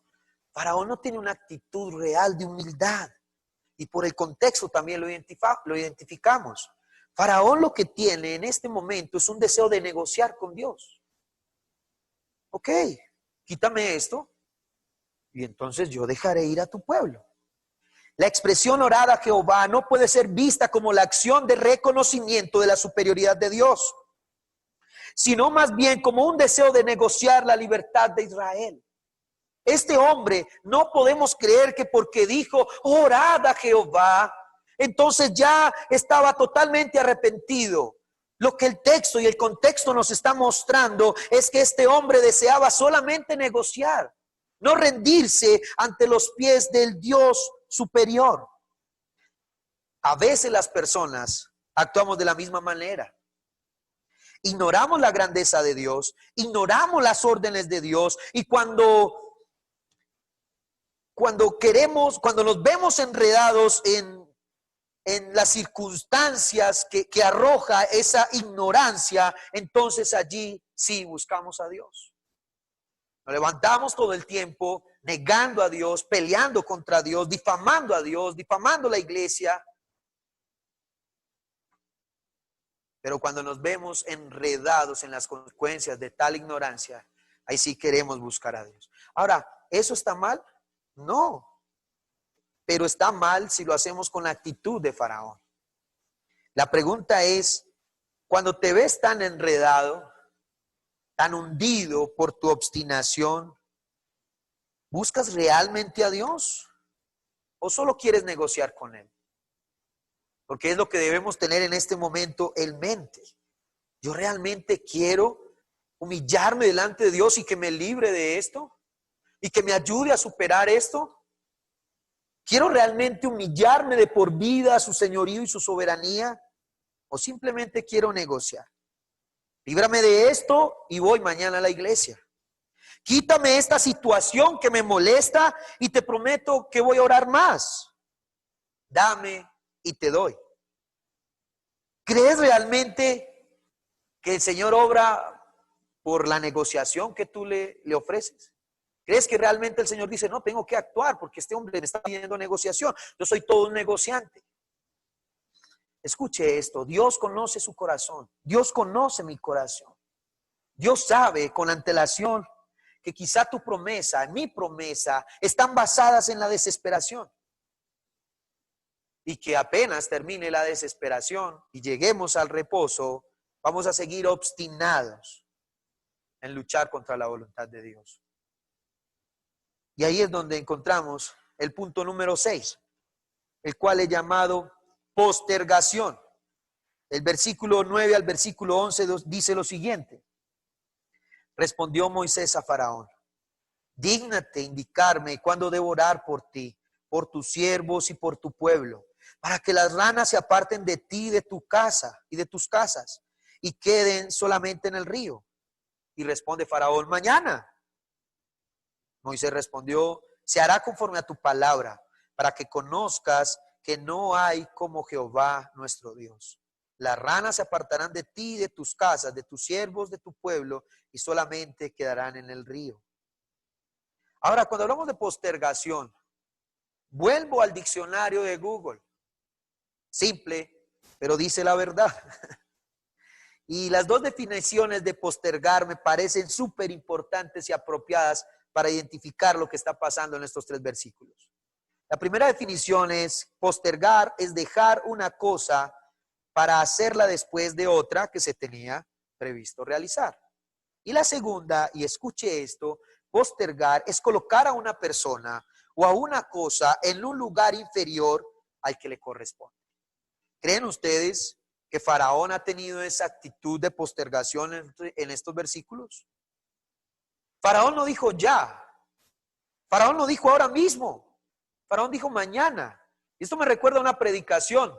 Faraón no tiene una actitud real de humildad. Y por el contexto también lo identificamos. Faraón lo que tiene en este momento es un deseo de negociar con Dios. Ok, quítame esto y entonces yo dejaré ir a tu pueblo. La expresión orada a Jehová no puede ser vista como la acción de reconocimiento de la superioridad de Dios, sino más bien como un deseo de negociar la libertad de Israel. Este hombre no podemos creer que porque dijo orad a Jehová, entonces ya estaba totalmente arrepentido. Lo que el texto y el contexto nos está mostrando es que este hombre deseaba solamente negociar, no rendirse ante los pies del Dios superior. A veces las personas actuamos de la misma manera. Ignoramos la grandeza de Dios, ignoramos las órdenes de Dios y cuando nos vemos enredados en las circunstancias que arroja esa ignorancia, entonces allí sí buscamos a Dios. Nos levantamos todo el tiempo negando a Dios, peleando contra Dios, difamando a Dios, difamando la iglesia. Pero cuando nos vemos enredados en las consecuencias de tal ignorancia, ahí sí queremos buscar a Dios. Ahora, ¿eso está mal? No. Pero está mal si lo hacemos con la actitud de Faraón. La pregunta es, cuando te ves tan enredado, tan hundido por tu obstinación, ¿buscas realmente a Dios? ¿O solo quieres negociar con Él? Porque es lo que debemos tener en este momento en mente. Yo realmente quiero humillarme delante de Dios y que me libre de esto y que me ayude a superar esto. ¿Quiero realmente humillarme de por vida a su señorío y su soberanía? ¿O simplemente quiero negociar? Líbrame de esto y voy mañana a la iglesia. Quítame esta situación que me molesta y te prometo que voy a orar más. Dame y te doy. ¿Crees realmente que el Señor obra por la negociación que tú le ofreces? ¿Crees que realmente el Señor dice, no, tengo que actuar porque este hombre me está pidiendo negociación? Yo soy todo un negociante. Escuche esto, Dios conoce su corazón, Dios conoce mi corazón. Dios sabe con antelación que quizá tu promesa, mi promesa, están basadas en la desesperación. Y que apenas termine la desesperación y lleguemos al reposo, vamos a seguir obstinados en luchar contra la voluntad de Dios. Y ahí es donde encontramos el punto número 6, el cual es llamado postergación. El versículo 9 al versículo 11 dice lo siguiente. Respondió Moisés a Faraón, dígnate indicarme cuándo debo orar por ti, por tus siervos y por tu pueblo, para que las ranas se aparten de ti, de tu casa y de tus casas, y queden solamente en el río. Y responde Faraón, mañana. Moisés respondió, se hará conforme a tu palabra, para que conozcas que no hay como Jehová nuestro Dios. Las ranas se apartarán de ti, de tus casas, de tus siervos, de tu pueblo, y solamente quedarán en el río. Ahora, cuando hablamos de postergación, vuelvo al diccionario de Google. Simple, pero dice la verdad. Y las dos definiciones de postergar me parecen súper importantes y apropiadas para identificar lo que está pasando en estos 3 versículos. La primera definición es, postergar es dejar una cosa para hacerla después de otra que se tenía previsto realizar. Y la segunda, y escuche esto, postergar es colocar a una persona o a una cosa en un lugar inferior al que le corresponde. ¿Creen ustedes que Faraón ha tenido esa actitud de postergación en estos versículos? Faraón no dijo ya. Faraón no dijo ahora mismo. Faraón dijo mañana. Y esto me recuerda a una predicación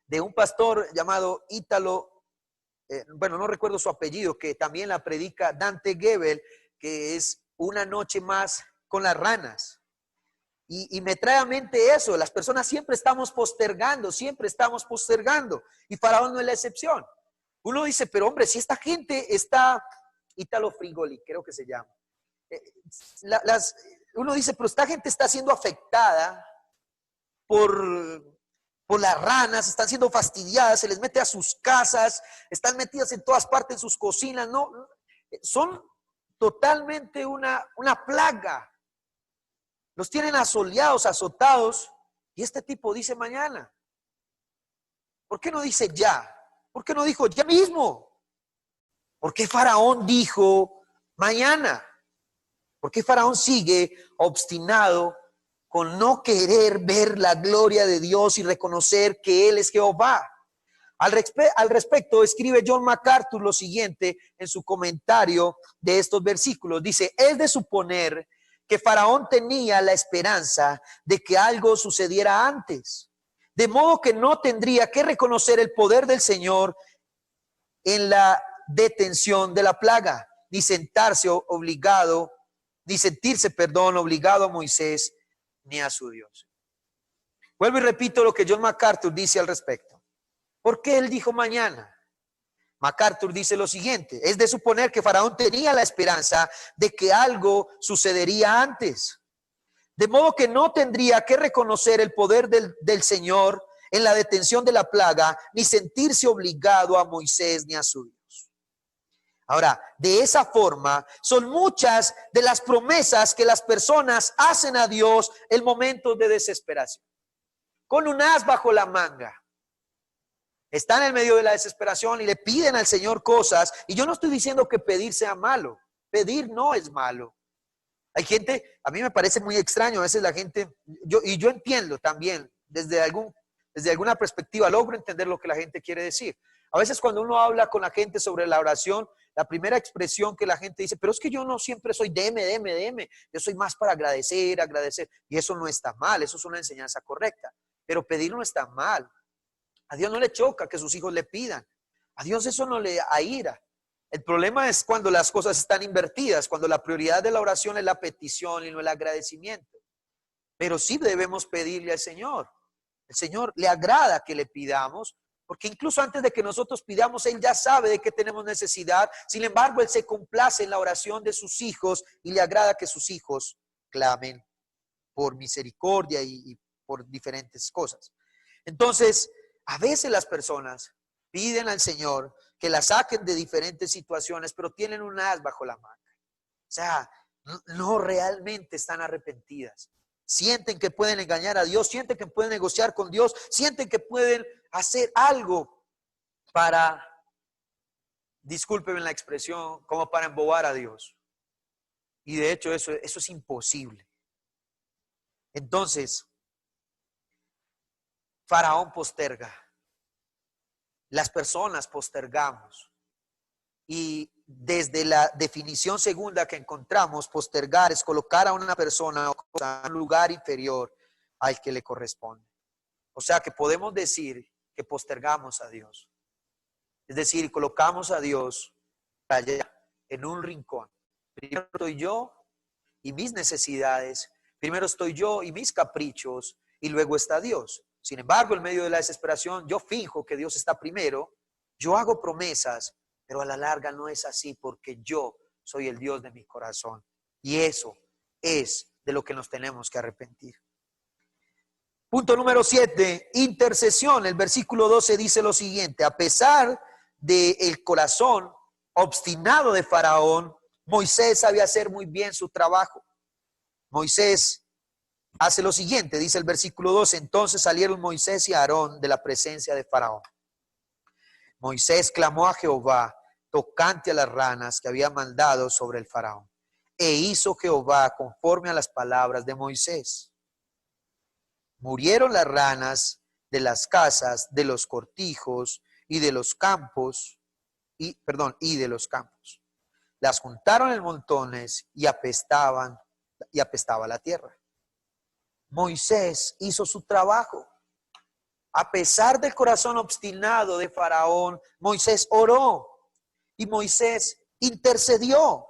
de un pastor llamado Ítalo, no recuerdo su apellido, que también la predica Dante Gebel, que es Una noche más con las ranas. Y me trae a mente eso, las personas siempre estamos postergando, y Faraón no es la excepción. Uno dice, pero hombre, si esta gente está, Ítalo Frigoli, creo que se llama, uno dice, pero esta gente está siendo afectada por las ranas, están siendo fastidiadas, se les mete a sus casas, están metidas en todas partes en sus cocinas, no, son totalmente una plaga. Los tienen asoleados, azotados, y este tipo dice mañana. ¿Por qué no dice ya? ¿Por qué no dijo ya mismo? ¿Por qué Faraón dijo mañana? ¿Por qué Faraón sigue obstinado con no querer ver la gloria de Dios y reconocer que Él es Jehová? Al respecto, escribe John MacArthur lo siguiente en su comentario de estos versículos. Dice, es de suponer que Faraón tenía la esperanza de que algo sucediera antes, de modo que no tendría que reconocer el poder del Señor en la detención de la plaga, ni sentirse obligado a Moisés ni a su Dios. Vuelvo y repito lo que John MacArthur dice al respecto. ¿Por qué él dijo mañana? MacArthur dice lo siguiente, es de suponer que Faraón tenía la esperanza de que algo sucedería antes, de modo que no tendría que reconocer el poder del Señor en la detención de la plaga, ni sentirse obligado a Moisés ni a su Dios. Ahora, de esa forma, son muchas de las promesas que las personas hacen a Dios en momentos de desesperación. Con un as bajo la manga. Están en medio de la desesperación y le piden al Señor cosas. Y yo no estoy diciendo que pedir sea malo. Pedir no es malo. Hay gente, a mí me parece muy extraño, a veces la gente, yo entiendo también, desde alguna perspectiva, logro entender lo que la gente quiere decir. A veces cuando uno habla con la gente sobre la oración, la primera expresión que la gente dice, pero es que yo no siempre soy deme, yo soy más para agradecer. Y eso no está mal, eso es una enseñanza correcta. Pero pedir no está mal. A Dios no le choca que sus hijos le pidan. A Dios eso no le aira. El problema es cuando las cosas están invertidas, cuando la prioridad de la oración es la petición y no el agradecimiento. Pero sí debemos pedirle al Señor. El Señor le agrada que le pidamos, porque incluso antes de que nosotros pidamos, Él ya sabe de qué tenemos necesidad. Sin embargo, Él se complace en la oración de sus hijos y le agrada que sus hijos clamen por misericordia y por diferentes cosas. Entonces, a veces las personas piden al Señor que la saquen de diferentes situaciones, pero tienen un as bajo la manga. O sea, no realmente están arrepentidas. Sienten que pueden engañar a Dios, sienten que pueden negociar con Dios, sienten que pueden hacer algo para, discúlpenme la expresión, como para embobar a Dios. Y de hecho eso es imposible. Entonces, Faraón posterga. Las personas postergamos. Y desde la definición segunda que encontramos, postergar es colocar a una persona en un lugar inferior al que le corresponde. O sea que podemos decir que postergamos a Dios. Es decir, colocamos a Dios allá en un rincón. Primero estoy yo y mis necesidades. Primero estoy yo y mis caprichos. Y luego está Dios. Sin embargo, en medio de la desesperación, yo finjo que Dios está primero. Yo hago promesas, pero a la larga no es así porque yo soy el Dios de mi corazón. Y eso es de lo que nos tenemos que arrepentir. Punto número 7, intercesión. El versículo 12 dice lo siguiente: a pesar del corazón obstinado de Faraón, Moisés sabía hacer muy bien su trabajo. Moisés hace lo siguiente, dice el versículo 12, entonces salieron Moisés y Aarón de la presencia de Faraón. Moisés clamó a Jehová tocante a las ranas que había mandado sobre el Faraón. E hizo Jehová conforme a las palabras de Moisés. Murieron las ranas de las casas, de los cortijos y de los campos, y de los campos. Las juntaron en montones y apestaba la tierra. Moisés hizo su trabajo. A pesar del corazón obstinado de Faraón, Moisés oró y Moisés intercedió.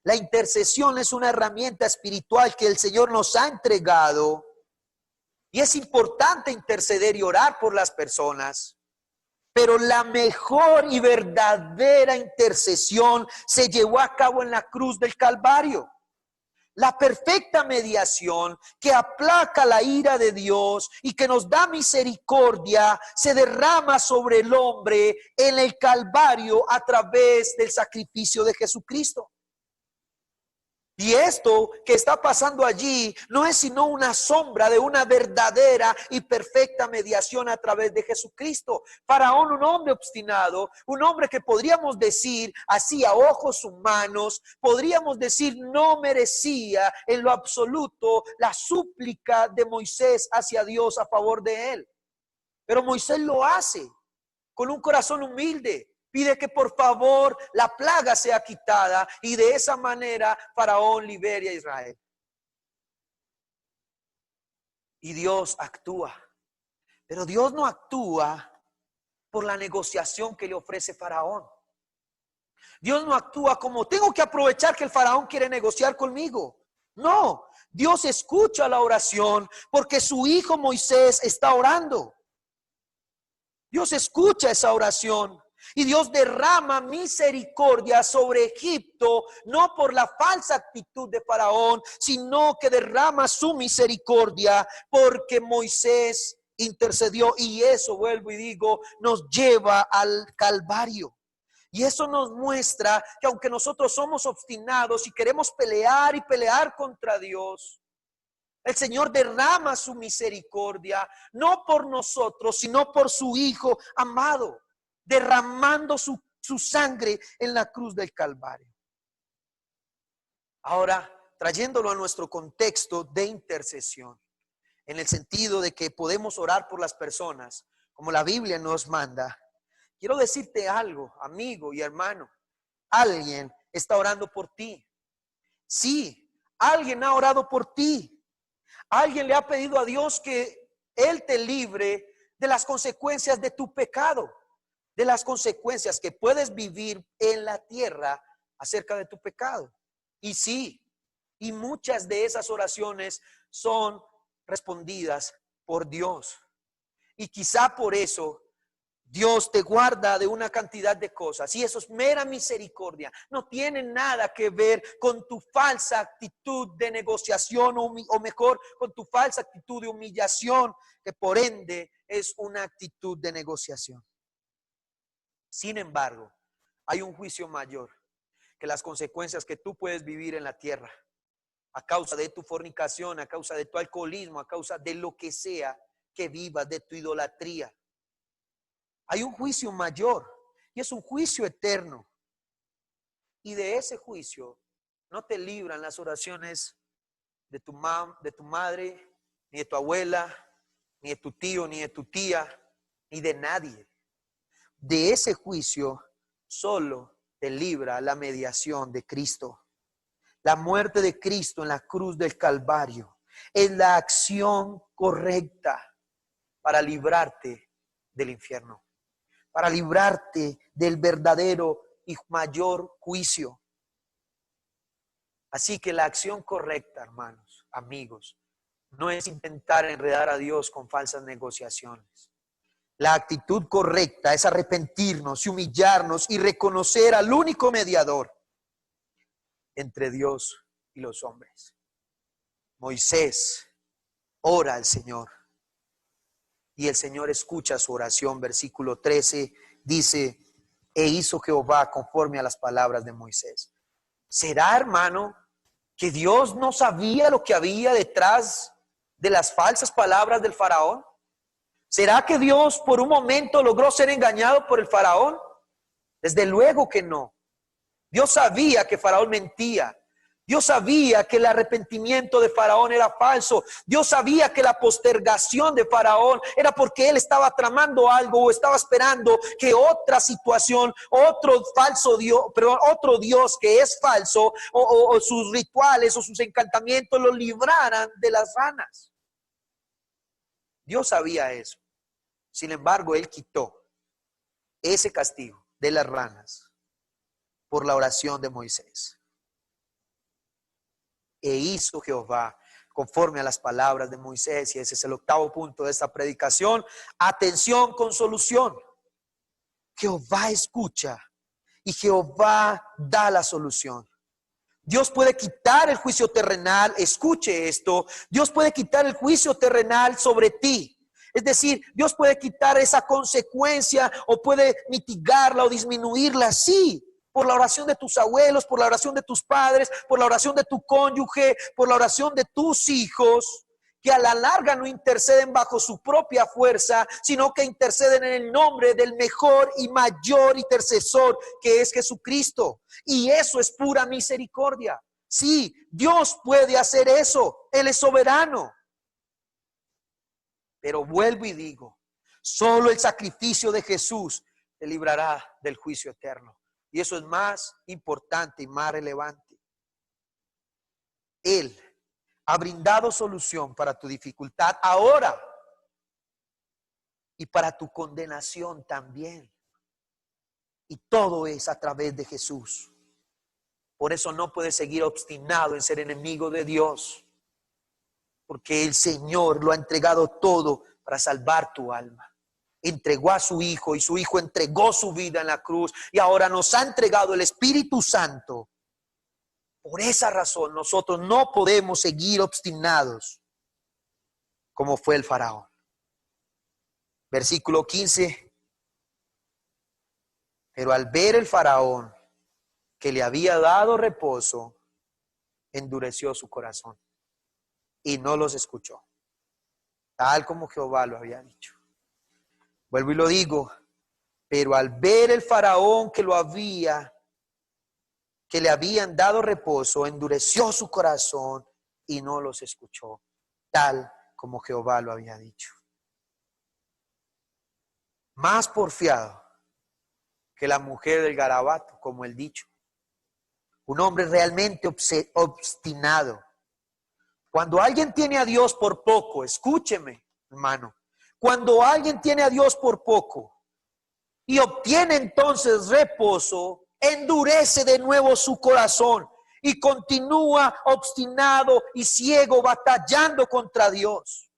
La intercesión es una herramienta espiritual que el Señor nos ha entregado y es importante interceder y orar por las personas. Pero la mejor y verdadera intercesión se llevó a cabo en la cruz del Calvario. La perfecta mediación que aplaca la ira de Dios y que nos da misericordia se derrama sobre el hombre en el Calvario a través del sacrificio de Jesucristo. Y esto que está pasando allí no es sino una sombra de una verdadera y perfecta mediación a través de Jesucristo. Faraón, un hombre obstinado, un hombre que podríamos decir así a ojos humanos, podríamos decir no merecía en lo absoluto la súplica de Moisés hacia Dios a favor de él. Pero Moisés lo hace con un corazón humilde. Pide que por favor la plaga sea quitada y de esa manera Faraón libere a Israel. Y Dios actúa. Pero Dios no actúa por la negociación que le ofrece Faraón. Dios no actúa como tengo que aprovechar que el Faraón quiere negociar conmigo. No, Dios escucha la oración porque su hijo Moisés está orando. Dios escucha esa oración. Y Dios derrama misericordia sobre Egipto, no por la falsa actitud de Faraón, sino que derrama su misericordia porque Moisés intercedió, y eso, vuelvo y digo, nos lleva al Calvario. Y eso nos muestra que aunque nosotros somos obstinados y queremos pelear y pelear contra Dios, el Señor derrama su misericordia, no por nosotros, sino por su Hijo amado, derramando su sangre en la cruz del Calvario. Ahora, trayéndolo a nuestro contexto de intercesión, en el sentido de que podemos orar por las personas, como la Biblia nos manda, quiero decirte algo, amigo y hermano. Alguien está orando por ti. Sí, alguien ha orado por ti. Alguien le ha pedido a Dios que Él te libre de las consecuencias de tu pecado, de las consecuencias que puedes vivir en la tierra acerca de tu pecado. Y sí, y muchas de esas oraciones son respondidas por Dios. Y quizá por eso Dios te guarda de una cantidad de cosas, y eso es mera misericordia. No tiene nada que ver con tu falsa actitud de negociación o mejor, con tu falsa actitud de humillación, que por ende es una actitud de negociación. Sin embargo, hay un juicio mayor que las consecuencias que tú puedes vivir en la tierra a causa de tu fornicación, a causa de tu alcoholismo, a causa de lo que sea que vivas, de tu idolatría. Hay un juicio mayor y es un juicio eterno. Y de ese juicio no te libran las oraciones de tu madre, ni de tu abuela, ni de tu tío, ni de tu tía, ni de nadie. De ese juicio solo te libra la mediación de Cristo. La muerte de Cristo en la cruz del Calvario es la acción correcta para librarte del infierno, para librarte del verdadero y mayor juicio. Así que la acción correcta, hermanos, amigos, no es intentar enredar a Dios con falsas negociaciones. La actitud correcta es arrepentirnos y humillarnos y reconocer al único mediador entre Dios y los hombres. Moisés ora al Señor y el Señor escucha su oración. Versículo 13 dice: e hizo Jehová conforme a las palabras de Moisés. ¿Será, hermano, que Dios no sabía lo que había detrás de las falsas palabras del faraón? ¿Será que Dios por un momento logró ser engañado por el faraón? Desde luego que no. Dios sabía que faraón mentía. Dios sabía que el arrepentimiento de faraón era falso. Dios sabía que la postergación de faraón era porque él estaba tramando algo o estaba esperando que otra situación, otro falso Dios, pero otro Dios que es falso, o sus rituales o sus encantamientos lo libraran de las ranas. Dios sabía eso. Sin embargo, él quitó ese castigo de las ranas por la oración de Moisés. E hizo Jehová conforme a las palabras de Moisés. Y ese es el octavo punto de esta predicación. Atención con solución. Jehová escucha y Jehová da la solución. Dios puede quitar el juicio terrenal. Escuche esto. Dios puede quitar el juicio terrenal sobre ti. Es decir, Dios puede quitar esa consecuencia o puede mitigarla o disminuirla, sí, por la oración de tus abuelos, por la oración de tus padres, por la oración de tu cónyuge, por la oración de tus hijos, que a la larga no interceden bajo su propia fuerza, sino que interceden en el nombre del mejor y mayor intercesor, que es Jesucristo. Y eso es pura misericordia. Sí, Dios puede hacer eso. Él es soberano. Pero vuelvo y digo, solo el sacrificio de Jesús te librará del juicio eterno. Y eso es más importante y más relevante. Él ha brindado solución para tu dificultad ahora y para tu condenación también. Y todo es a través de Jesús. Por eso no puedes seguir obstinado en ser enemigo de Dios. Porque el Señor lo ha entregado todo para salvar tu alma. Entregó a su Hijo y su Hijo entregó su vida en la cruz y ahora nos ha entregado el Espíritu Santo. Por esa razón nosotros no podemos seguir obstinados como fue el faraón. Versículo 15. Pero al ver el faraón que le había dado reposo, endureció su corazón y no los escuchó, tal como Jehová lo había dicho. Vuelvo y lo digo, pero al ver el faraón que le habían dado reposo, endureció su corazón y no los escuchó, tal como Jehová lo había dicho. Más porfiado que la mujer del garabato, como el dicho. Un hombre realmente obstinado. Cuando alguien tiene a Dios por poco, escúcheme, hermano, cuando alguien tiene a Dios por poco y obtiene entonces reposo, endurece de nuevo su corazón y continúa obstinado y ciego, batallando contra Dios.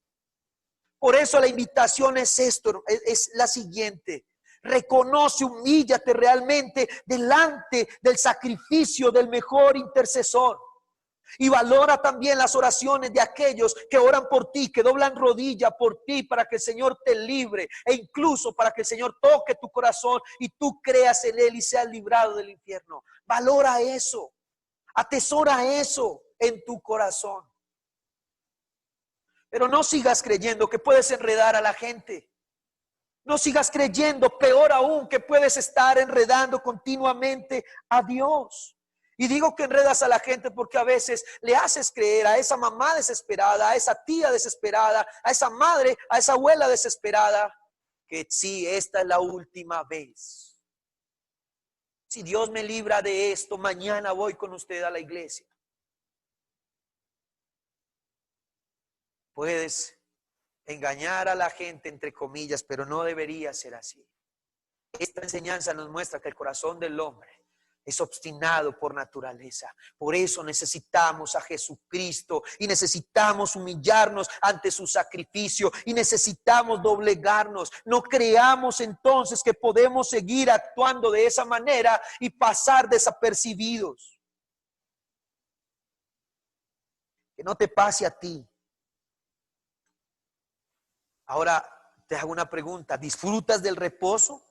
Por eso la invitación es es la siguiente. Reconoce, humíllate realmente delante del sacrificio del mejor intercesor. Y valora también las oraciones de aquellos que oran por ti, que doblan rodilla por ti para que el Señor te libre e incluso para que el Señor toque tu corazón y tú creas en Él y seas librado del infierno. Valora eso, atesora eso en tu corazón. Pero no sigas creyendo que puedes enredar a la gente. No sigas creyendo, peor aún, que puedes estar enredando continuamente a Dios. Y digo que enredas a la gente porque a veces le haces creer a esa mamá desesperada, a esa tía desesperada, a esa madre, a esa abuela desesperada, que sí, esta es la última vez. Si Dios me libra de esto, mañana voy con usted a la iglesia. Puedes engañar a la gente, entre comillas, pero no debería ser así. Esta enseñanza nos muestra que el corazón del hombre es obstinado por naturaleza. Por eso necesitamos a Jesucristo y necesitamos humillarnos ante su sacrificio y necesitamos doblegarnos. No creamos entonces que podemos seguir actuando de esa manera y pasar desapercibidos. Que no te pase a ti. Ahora te hago una pregunta. ¿Disfrutas del reposo?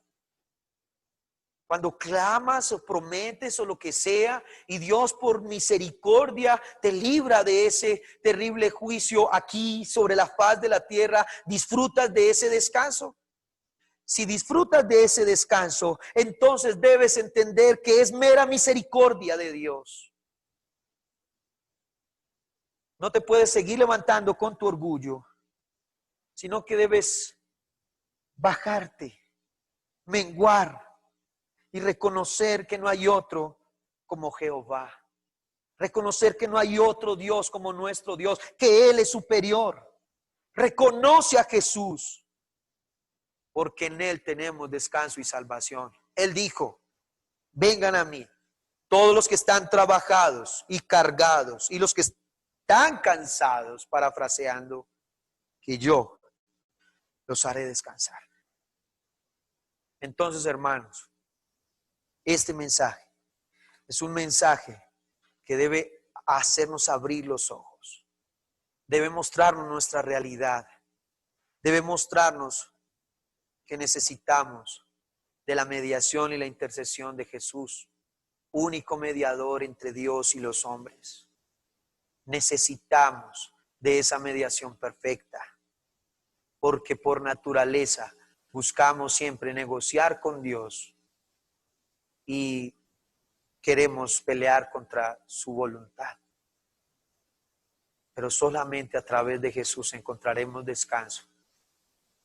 Cuando clamas o prometes o lo que sea y Dios por misericordia te libra de ese terrible juicio aquí sobre la faz de la tierra, ¿disfrutas de ese descanso? Si disfrutas de ese descanso, entonces debes entender que es mera misericordia de Dios. No te puedes seguir levantando con tu orgullo, sino que debes bajarte, menguar y reconocer que no hay otro como Jehová. Reconocer que no hay otro Dios como nuestro Dios, que Él es superior. Reconoce a Jesús, porque en Él tenemos descanso y salvación. Él dijo, vengan a mí, todos los que están trabajados y cargados, y los que están cansados, parafraseando, que yo los haré descansar. Entonces, hermanos, este mensaje es un mensaje que debe hacernos abrir los ojos. Debe mostrarnos nuestra realidad. Debe mostrarnos que necesitamos de la mediación y la intercesión de Jesús, único mediador entre Dios y los hombres. Necesitamos de esa mediación perfecta, porque por naturaleza buscamos siempre negociar con Dios y queremos pelear contra su voluntad. Pero solamente a través de Jesús encontraremos descanso.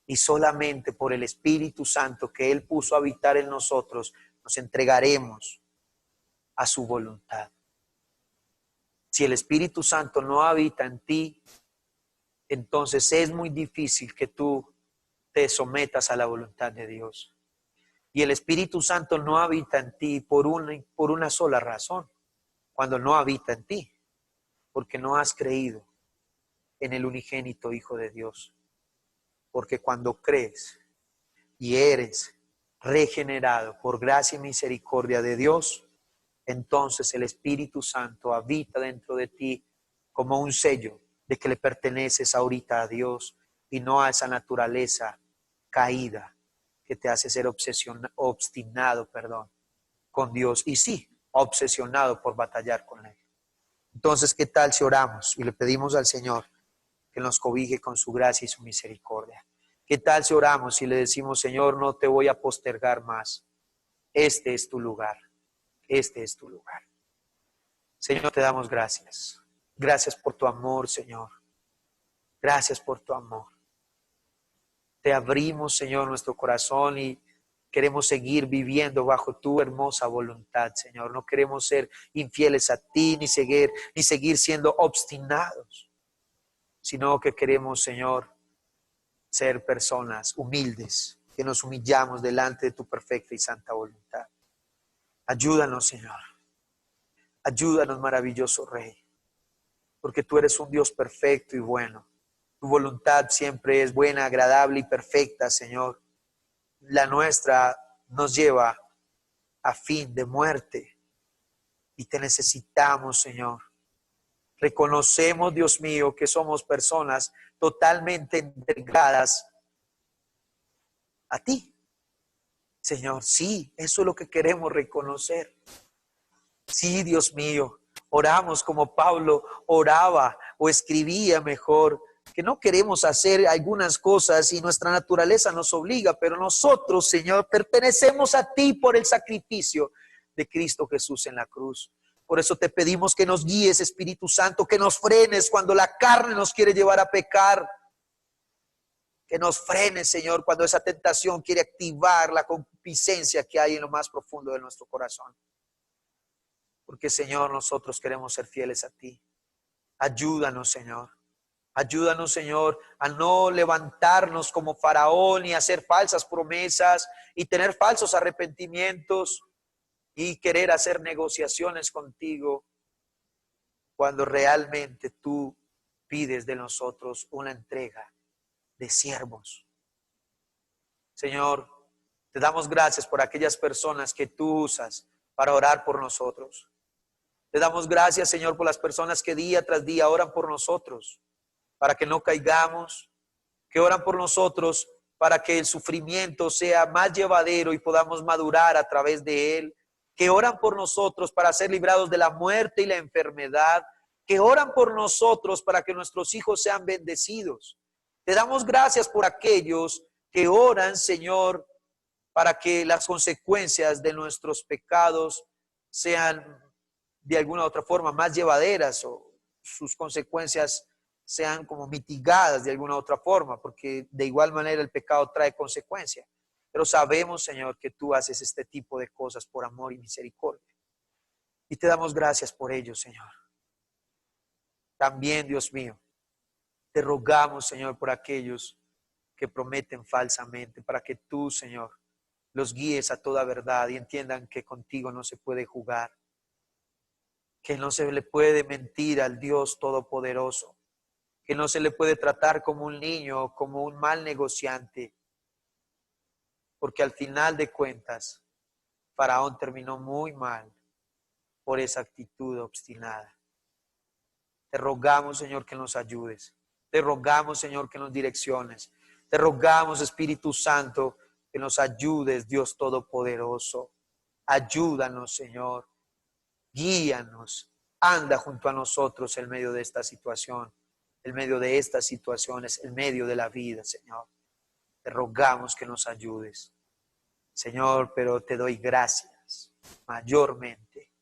Y solamente por el Espíritu Santo que Él puso a habitar en nosotros, nos entregaremos a su voluntad. Si el Espíritu Santo no habita en ti, entonces es muy difícil que tú te sometas a la voluntad de Dios. Y el Espíritu Santo no habita en ti por una sola razón. Cuando no habita en ti, porque no has creído en el unigénito Hijo de Dios. Porque cuando crees y eres regenerado por gracia y misericordia de Dios, entonces el Espíritu Santo habita dentro de ti como un sello de que le perteneces ahorita a Dios y no a esa naturaleza caída que te hace ser obstinado, con Dios. Y sí, obsesionado por batallar con Él. Entonces, ¿qué tal si oramos y le pedimos al Señor que nos cobije con su gracia y su misericordia? ¿Qué tal si oramos y le decimos, Señor, no te voy a postergar más? Este es tu lugar. Este es tu lugar. Señor, te damos gracias. Gracias por tu amor, Señor. Gracias por tu amor. Te abrimos, Señor, nuestro corazón y queremos seguir viviendo bajo tu hermosa voluntad, Señor. No queremos ser infieles a ti ni seguir siendo obstinados, sino que queremos, Señor, ser personas humildes, que nos humillamos delante de tu perfecta y santa voluntad. Ayúdanos, Señor. Ayúdanos, maravilloso Rey, porque tú eres un Dios perfecto y bueno. Tu voluntad siempre es buena, agradable y perfecta, Señor. La nuestra nos lleva a fin de muerte y te necesitamos, Señor. Reconocemos, Dios mío, que somos personas totalmente entregadas a ti. Señor, sí, eso es lo que queremos reconocer. Sí, Dios mío, oramos como Pablo oraba o escribía mejor, que no queremos hacer algunas cosas y nuestra naturaleza nos obliga, pero nosotros, Señor, pertenecemos a ti por el sacrificio de Cristo Jesús en la cruz. Por eso te pedimos que nos guíes, Espíritu Santo, que nos frenes cuando la carne nos quiere llevar a pecar. Que nos frenes, Señor, cuando esa tentación quiere activar la concupiscencia que hay en lo más profundo de nuestro corazón. Porque, Señor, nosotros queremos ser fieles a ti. Ayúdanos, Señor. Ayúdanos, Señor, a no levantarnos como Faraón y hacer falsas promesas y tener falsos arrepentimientos y querer hacer negociaciones contigo cuando realmente tú pides de nosotros una entrega de siervos. Señor, te damos gracias por aquellas personas que tú usas para orar por nosotros. Te damos gracias, Señor, por las personas que día tras día oran por nosotros, para que no caigamos, que oran por nosotros para que el sufrimiento sea más llevadero y podamos madurar a través de él, que oran por nosotros para ser librados de la muerte y la enfermedad, que oran por nosotros para que nuestros hijos sean bendecidos. Te damos gracias por aquellos que oran, Señor, para que las consecuencias de nuestros pecados sean de alguna u otra forma más llevaderas o sus consecuencias sean como mitigadas de alguna u otra forma, porque de igual manera el pecado trae consecuencias. Pero sabemos, Señor, que tú haces este tipo de cosas por amor y misericordia. Y te damos gracias por ello, Señor. También, Dios mío, te rogamos, Señor, por aquellos que prometen falsamente, para que tú, Señor, los guíes a toda verdad y entiendan que contigo no se puede jugar, que no se le puede mentir al Dios Todopoderoso, que no se le puede tratar como un niño o como un mal negociante, porque al final de cuentas, Faraón terminó muy mal por esa actitud obstinada. Te rogamos, Señor, que nos ayudes. Te rogamos, Señor, que nos direcciones. Te rogamos, Espíritu Santo, que nos ayudes, Dios Todopoderoso. Ayúdanos, Señor. Guíanos. Anda junto a nosotros en medio de esta situación, en medio de estas situaciones, en medio de la vida, Señor. Te rogamos que nos ayudes, Señor, pero te doy gracias mayormente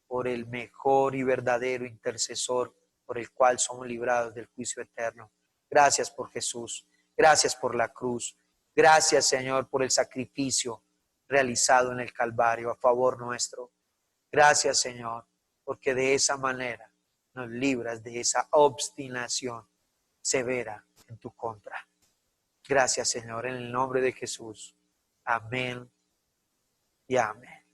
por el mejor y verdadero intercesor por el cual somos librados del juicio eterno. Gracias por Jesús. Gracias por la cruz. Gracias, Señor, por el sacrificio realizado en el Calvario a favor nuestro. Gracias, Señor, porque de esa manera nos libras de esa obstinación severa en tu contra. Gracias, Señor, en el nombre de Jesús. Amén y amén.